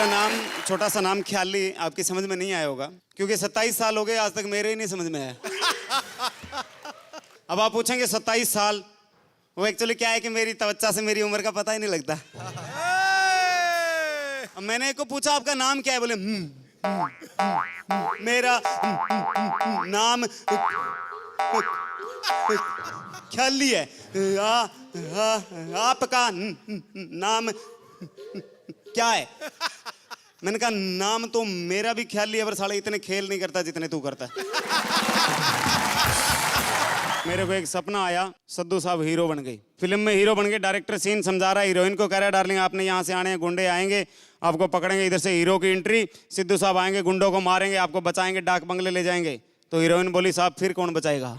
मेरा नाम छोटा सा नाम ख्याली आपकी समझ में नहीं आया होगा क्योंकि 27 साल हो गए आज तक मेरे ही नहीं समझ में आया। अब आप पूछेंगे 27 साल, वो एक्चुअली क्या है कि मेरी तवच्चा से मेरी उम्र का पता ही नहीं लगता। अब मैंने एक को पूछा आपका नाम क्या है, बोले मेरा नाम ख्याली है। आपका नाम क्या है? मैंने कहा नाम तो मेरा भी ख्याली है पर साले इतने खेल नहीं करता जितने तू करता है। मेरे को एक सपना आया, सद्दू साहब हीरो बन गई, फिल्म में हीरो बन गए। डायरेक्टर सीन समझा रहा है, हीरोइन को कह रहा है डार्लिंग आपने यहाँ से आने हैं, गुंडे आएंगे आपको पकड़ेंगे, इधर से हीरो की एंट्री, सिद्धू साहब आएंगे गुंडों को मारेंगे, आपको बचाएंगे, डाक बंगले ले जाएंगे। तो हीरोइन बोली साहब फिर कौन बचाएगा?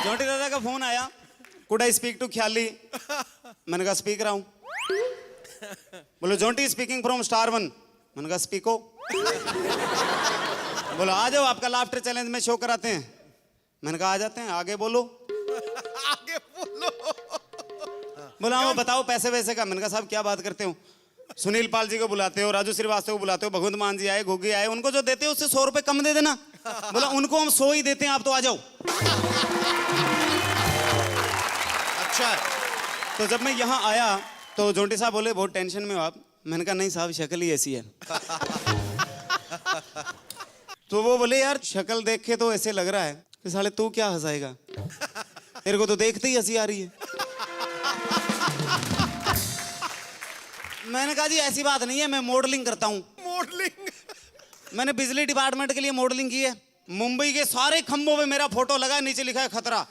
जोंटी दादा का फोन आया, कुड आई स्पीक टू ख्याली? मैंने कहा स्पीक रहा हूं। बोलो Jonty speaking from star one. मैंने कहा स्पीको। बोलो आ जाओ आपका लाफ्टर चैलेंज में शो कराते हैं। मैंने कहा आ जाते हैं, आगे बोलो। आगे बोलो। बोला हाँ बताओ पैसे वैसे का। मैंने कहा साहब क्या बात करते हो, सुनील पाल जी को बुलाते हो, राजू श्रीवास्तव को बुलाते हो, भगवंत मान जी आए, घुग्गी आए, उनको जो देते हो उससे 100 रुपए कम दे देना। बोला उनको हम 100 ही देते हैं, आप तो आ जाओ। अच्छा। तो जब मैं यहाँ आया तो जोंटी साहब बोले बहुत टेंशन में हो आप। मैंने कहा नहीं साहब शक्ल ही ऐसी है। तो वो बोले यार शक्ल देख के तो ऐसे लग रहा है कि साले तू क्या हंसाएगा, तेरे को तो देखते ही हंसी आ रही है। मैंने कहा जी ऐसी बात नहीं है, मैं मॉडलिंग करता हूँ। मॉडलिंग? मैंने बिजली डिपार्टमेंट के लिए मॉडलिंग की है। मुंबई के सारे खंभों पे मेरा फोटो लगा है, नीचे लिखा है खतरा।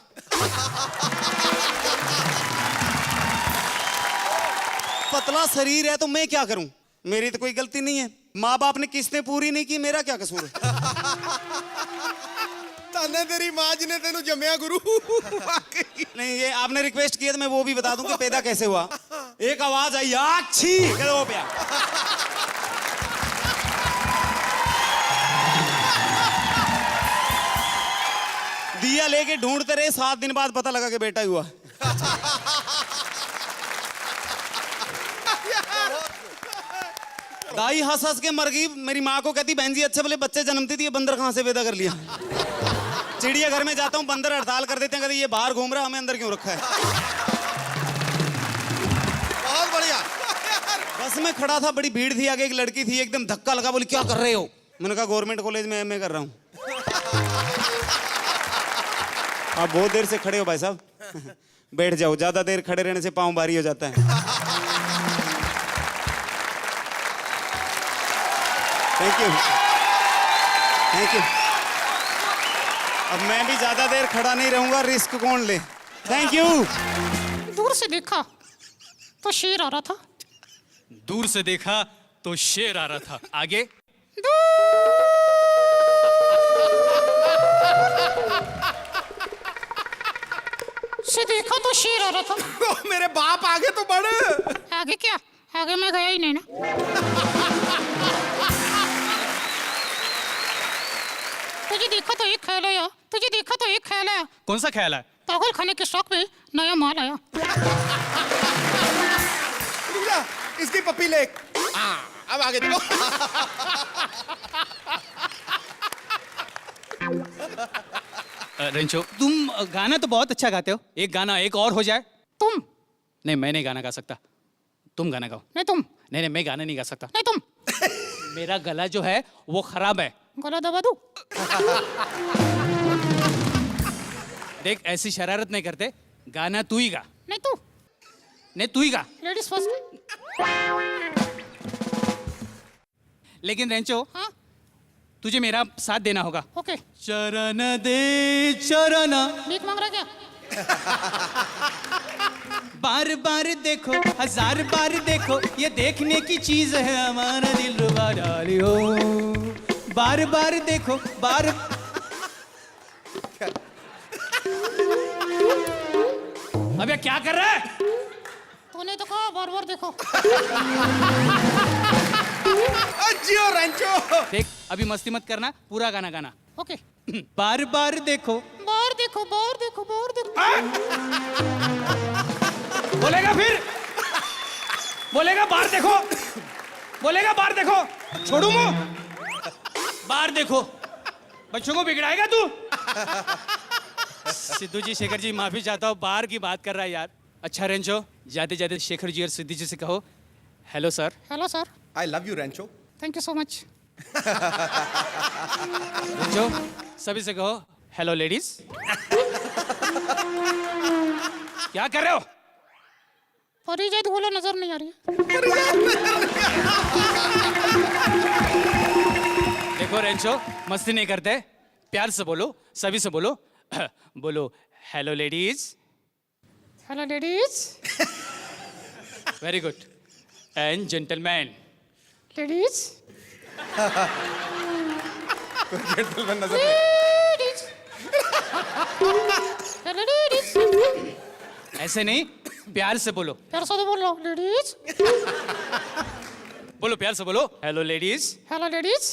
पतला शरीर है तो मैं क्या करूं, मेरी तो कोई गलती नहीं है। माँ बाप ने किस्तें पूरी नहीं की, मेरा क्या कसूर है? ताने तेरी माँ जी ने तेनू जम्या गुरु। नहीं ये आपने रिक्वेस्ट किया तो मैं वो भी बता दूं कि पैदा कैसे हुआ। एक आवाज आई अच्छी वो पे दिया लेके ढूंढते रहे, 7 दिन बाद पता लगा कि बेटा ही हुआ। दाई हंस हंस के मर गई। मेरी माँ को कहती बहन जी अच्छे भले बच्चे जन्मती थी, ये बंदर कहाँ से पैदा कर लिया? चिड़ियाघर में जाता हूँ, बंदर हड़ताल कर देते हैं, कहते ये बाहर घूम रहा है, हमें अंदर क्यों रखा है? बहुत बढ़िया। बस में खड़ा था, बड़ी भीड़ थी, आगे एक लड़की थी, एकदम धक्का लगा, बोली क्या कर रहे हो? मैंने कहा गवर्नमेंट कॉलेज में एमए कर रहा हूँ। आप बहुत देर से खड़े हो भाई साहब, बैठ जाओ, ज्यादा देर खड़े रहने से पाँव भारी हो जाता है। Thank you thank you. अब मैं भी ज्यादा देर खड़ा नहीं रहूंगा, रिस्क कौन ले? Thank you. दूर से देखा तो शेर आ रहा था। दूर से देखा तो शेर आ रहा था, आगे? से देखा तो शेर आ रहा था। तो मेरे बाप आगे तो बढ़। आगे क्या, आगे मैं गया ही नहीं ना। तुझे देखा तो एक ख्याल आया, तुझे देखा तो एक ख्याल आया। कौन सा ख्याल है? पागल खाने के स्टॉक में नया माल आया। इसकी पप्पी ले। अब आगे देखो। रेंचो तुम गाना तो बहुत अच्छा गाते हो, एक गाना एक और हो जाए। तुम? नहीं मैं नहीं गाना गा सकता, तुम गाना गाओ। नहीं तुम? नहीं मैं गाना नहीं गा सकता। नहीं तुम? मेरा गला जो है वो खराब है। गला दबा दूं? देख ऐसी शरारत नहीं करते, गाना तू ही गा। नहीं तू? नहीं तू ही गा। Ladies first. लेकिन रेंचो हाँ तुझे मेरा साथ देना होगा। ओके। चरण दे चरण, भीख मांग रहा क्या? बार बार देखो, हजार बार देखो, ये देखने की चीज है, हमारा दिल रुबा डाली हो। बार बार देखो, बार। अबे क्या कर रहा है? तूने तो कहा बार बार देखो। जियो रेंचो। देख अभी मस्ती मत करना, पूरा गाना गाना। ओके। बार बार देखो, बार देखो, बार देखो, बार देखो। बोलेगा फिर? बोलेगा बाहर देखो, बोलेगा बाहर देखो, छोड़ू मुंह, बाहर देखो, बच्चों को बिगड़ाएगा तू। सिद्धू जी, शेखर जी, माफी चाहता हूँ, बाहर की बात कर रहा है यार। अच्छा रेंचो, जाते जाते शेखर जी और सिद्धू जी से कहो hello sir. Hello sir, I love you, Rancho. Thank you so much. Rancho, सभी से कहो हेलो लेडीज। क्या कर रहे हो? परिजय बोलो, नजर नहीं आ रही है। देखो रेंचो, मस्ती नहीं करते, प्यार से बोलो, सभी से बोलो। बोलो hello ladies. Hello ladies. Very good. And gentleman. Ladies. Gentleman नजर नहीं। लेडीज। Hello ladies. ऐसे नहीं, प्यार से बोलो, प्यार से बोल रहा हूँ, लेडीज। बोलो प्यार से बोलो hello ladies. Hello ladies.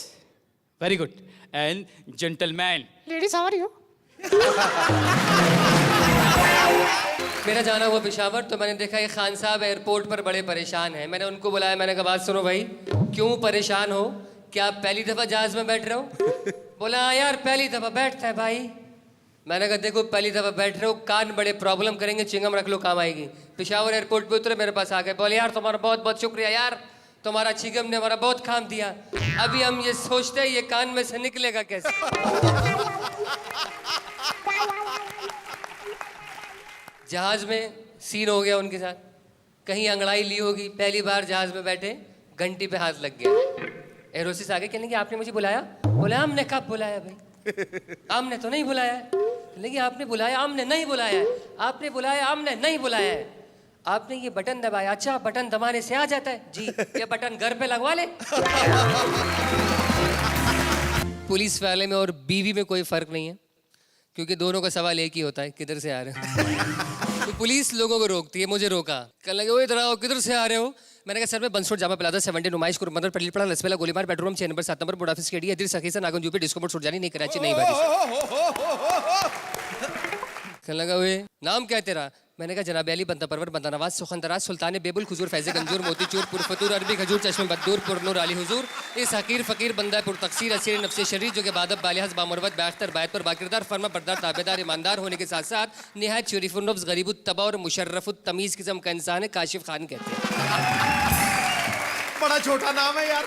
Very good. And gentleman. Ladies how are you? मेरा जाना हुआ पेशावर, तो मैंने देखा ये खान साहब एयरपोर्ट पर बड़े परेशान हैं। मैंने उनको बुलाया, मैंने कहा बात सुनो भाई, क्यों परेशान हो? क्या आप पहली दफ़ा जहाज़ में बैठ रहे हो? बोला हाँ यार पहली दफ़ा बैठता है भाई। मैंने कहा देखो पहली दफ़ा बैठ रहे हो, कान बड़े प्रॉब्लम करेंगे, चिंगम रख लो काम आएगी। पेशावर एयरपोर्ट पे उतरे, मेरे पास आ गए, बोले यार तुम्हारा बहुत बहुत शुक्रिया यार, तुम्हारा चिंगम ने हमारा बहुत काम दिया। अभी हम ये सोचते हैं ये कान में से निकलेगा कैसे। जहाज में सीन हो गया उनके साथ, कहीं अंगड़ाई ली होगी, पहली बार जहाज में बैठे, घंटी पे हाथ लग गया। एरोसिस आगे कहने कि आपने मुझे बुलाया? बोला हमने कब बुलाया भाई, हमने तो नहीं बुलाया है। कहने कि आपने बुलाया, हमने नहीं बुलाया है। आपने बुलाया, हमने नहीं बुलाया है। आपने ये बटन दबाया, अच्छा बटन दबाने से आ जाता है? जी। ये बटन घर पे लगवा ले। पुलिस वाले में और बीवी में कोई फर्क नहीं है, क्योंकि दोनों का सवाल एक ही होता है, किधर से आ रहे हो। तो पुलिस लोगों को रोकती है, मुझे रोका, कहने लगे वो इधर आओ, किधर से आ रहे हो? मैंने कहा सर मैं बंसोड जामा प्लाजा 70 नुमाइश को मदर पल्ली पड़ा लसपेला गोलीबार बेडरूम 6 नंबर 7 नंबर बोर्ड ऑफिस केडी इधर सखीसा नागन यूपी डिस्को मोड सुरजानी नहीं कराची नहीं बारिश। कहने लगा वे नाम क्या है तेरा? मैंने कहा जनाब अली बंदा परवर बंदा नवाज सुखंदराज सुल्तान बेबुल खुजूर फैज़ गंजूर मोतीचूर पुरफतूर अरबी खजूर चश्मे बद्दूर पुरनूर अली हुजूर इस हकीर फ़कीर बंदा पुर तकसीर असीर नफ्स शरीर जो कि बादब बालिहस बामरवत बाख्तर बायत पर बाकिरदार फर्मा बरदार ताबेदार ईमानदार होने के साथ साथ निहायत शरीफुन नफ्स गरीबुत तबा और मुशर्रफुत तमीज़ किस्म का इंसान है। काशिफ खान कहते हैं। बड़ा छोटा नाम है यार।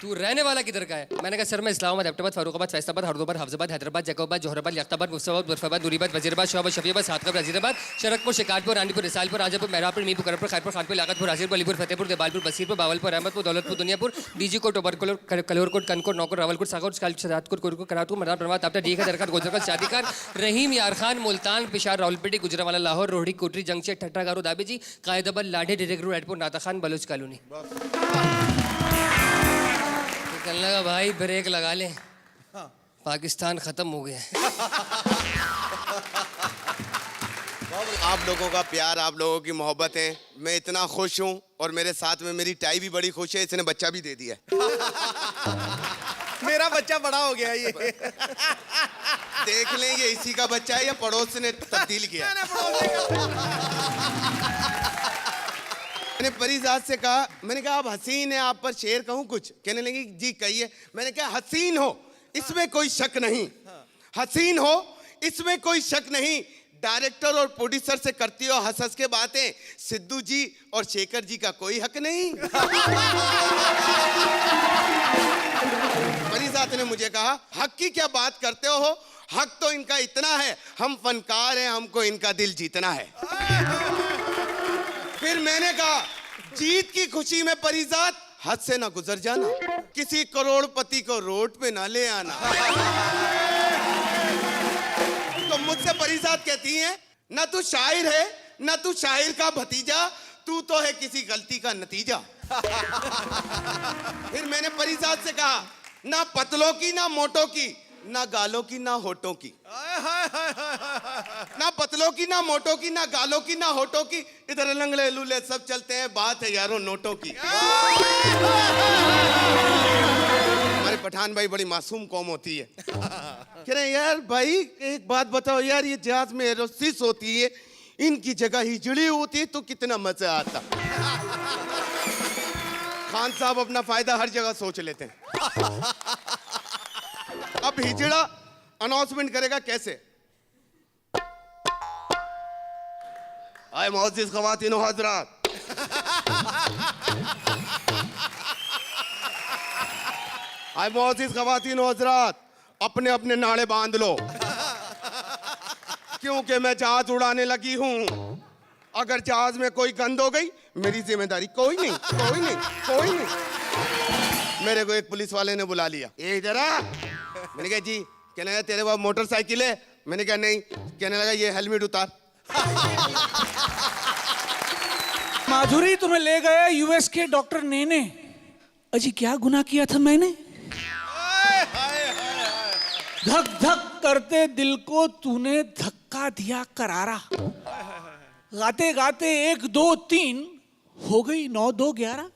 तू रहने वाला किधर का है? मैंने कहा सर मैं इस्लामाबाद, एबटाबाद, फारूकाबाद, फैसलाबाद, हरदोबाद, हफ्जाबाद, हैदराबाद, जैकोबाद, जोहराबाद, लियाकताबाद, मुफ्ताबाद, मुजफ्फराबाद, नूरीबाद, वजीराबाद, शोहबाद, शफीबाद, सातकब, राजीराबाद, शरकपुर, शिकारपुर, रानीपुर, रिसालपुर, राजापुर, महरापुर, मीरपुर, करपुर, खैरपुर, खानपुर, लागतपुर, हाजिरपुर, अलीपुर, फतेहपुर, देबालपुर, बसीरपुर, बावलपुर, अहमदपुर, दौलतपुर, दुनियापुर, डीजीकोट, ओबरकोट, कलोरकोट, कनकोट, नौकोट, रावलकोट, सागौट, सदातकोट, कोरकोट, करातू, मदार, प्रवाद, ताप्ता, डीखा, दरखात, गोजरकाल, शादीकार, रहीम, यारखान, मुल्तान, पिशार, रावलपिंडी, गुजरावाला, लाहौर, रोहड़ी, कोटरी, जंक्शन, ठट्टा, गारो, दाबेजी, कायदाबाद, लाढ़े, डिरेगरू, एयरपोर्ट, नाता खान, बलोच कॉलोनी। कहने लगा भाई ब्रेक लगा ले, पाकिस्तान खत्म हो गया है। आप लोगों का प्यार, आप लोगों की मोहब्बत है, मैं इतना खुश हूँ और मेरे साथ में मेरी टाई भी बड़ी खुश है, इसने बच्चा भी दे दिया। मेरा बच्चा बड़ा हो गया ये। देख लें ये इसी का बच्चा है या पड़ोस ने तब्दील किया। मैंने परिजात से कहा, मैंने कहा आप हसीन है, आप पर शेर कहूँ कुछ? कहने लगी जी कहिए। मैंने कहा हसीन हो इसमें कोई शक नहीं, हसीन हो इसमें कोई शक नहीं, डायरेक्टर और प्रोड्यूसर से करती हो हंस हंस के बातें, सिद्धू जी और शेखर जी का कोई हक नहीं। परिजात ने मुझे कहा हक की क्या बात करते हो, हक तो इनका इतना है, हम फनकार हैं, हमको इनका दिल जीतना है। फिर मैंने कहा जीत की खुशी में परिजात हद से ना गुजर जाना, किसी करोड़पति को रोड पे ना ले आना। तो मुझसे परिजात कहती है ना तू शायर है ना तू शायर का भतीजा, तू तो है किसी गलती का नतीजा। फिर मैंने परिजात से कहा ना पतलों की ना मोटों की, ना गालों की ना होठों की, ना पतलों की ना मोटों की, ना गालों की ना होठों की, इधर लंगड़े लूले सब चलते हैं, बात है यारों नोटों की। हमारे पठान भाई बड़ी मासूम कौम होती है। कह रहे यार भाई एक बात बताओ यार, ये जहाज में एरोसिस होती है, इनकी जगह हिजड़ी होती है तो कितना मजा आता। खान साहब अपना फायदा हर जगह सोच लेते हैं। अब हिजड़ा अनाउंसमेंट करेगा कैसे? आए मोअज़्ज़िज़ ख़वातीन व हज़रात, आए मोअज़्ज़िज़ ख़वातीन व हज़रात, अपने अपने नाड़े बांध लो, क्योंकि मैं जहाज उड़ाने लगी हूं। अगर जहाज में कोई गंद हो गई, मेरी जिम्मेदारी कोई नहीं, कोई नहीं, कोई नहीं। मेरे को एक पुलिस वाले ने बुला लिया, ये इधर आ। मैंने कहा जी। कहने लगा तेरे पास मोटरसाइकिल है? मैंने कहा नहीं। कहने लगा ये हेलमेट उतार। माधुरी, तुम्हें ले गया यूएस के डॉक्टर नेने। अजी क्या गुनाह किया था मैंने? धक धक करते दिल को तूने धक्का दिया करारा। गाते गाते 1 2 3 हो गई 9 2 11।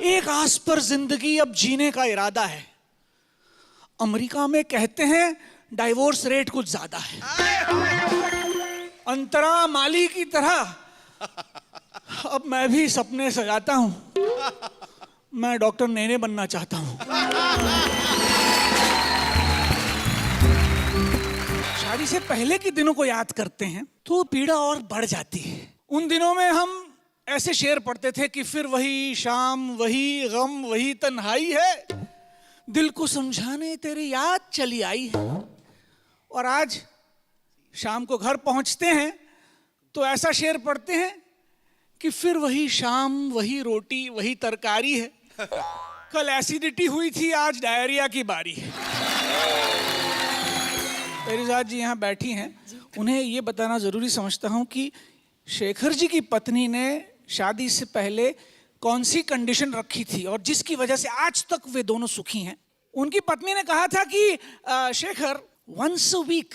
एक आस पर जिंदगी अब जीने का इरादा है। अमेरिका में कहते हैं डाइवोर्स रेट कुछ ज्यादा है। अंतरा माली की तरह अब मैं भी सपने सजाता हूं। मैं डॉक्टर नेने बनना चाहता हूं। शादी से पहले के दिनों को याद करते हैं तो पीड़ा और बढ़ जाती है। उन दिनों में हम ऐसे शेर पढ़ते थे कि फिर वही शाम, वही गम, वही तन्हाई है, दिल को समझाने तेरी याद चली आई है। और आज शाम को घर पहुंचते हैं तो ऐसा शेर पढ़ते हैं कि फिर वही शाम, वही रोटी, वही तरकारी है। कल एसिडिटी हुई थी, आज डायरिया की बारी है। पेरिजाद जी यहाँ बैठी हैं, उन्हें ये बताना जरूरी समझता हूँ कि शेखर जी की पत्नी ने शादी से पहले कौन सी कंडीशन रखी थी और जिसकी वजह से आज तक वे दोनों सुखी हैं। उनकी पत्नी ने कहा था कि Shekhar, once a week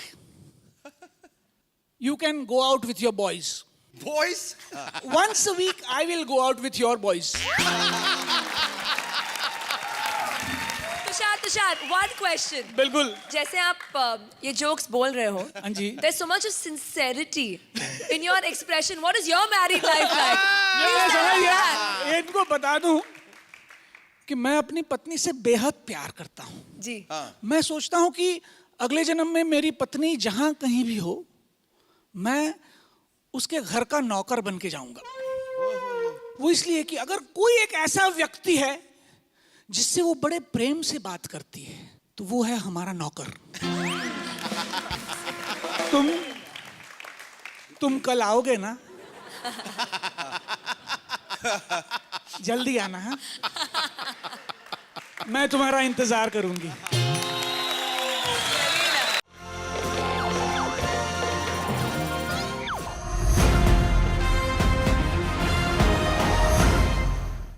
you can go out with your boys. Boys? Once a week I will go out with your boys. Tushar, one question. बिल्कुल। जैसे आप ये जोक्स बोल रहे हो, हाँ जी। there's so much of sincerity in your expression. What is your married life like? ये मैं समझ गया। इनको बता दूं कि मैं अपनी पत्नी से बेहद प्यार करता हूं। जी। मैं सोचता हूं कि अगले जन्म में मेरी पत्नी जहां कहीं भी हो, मैं उसके घर का नौकर बन के जाऊंगा। वो इसलिए कि अगर कोई एक ऐसा व्यक्ति है जिससे वो बड़े प्रेम से बात करती है तो वो है हमारा नौकर। तुम कल आओगे ना? जल्दी आना है, मैं तुम्हारा इंतजार करूंगी।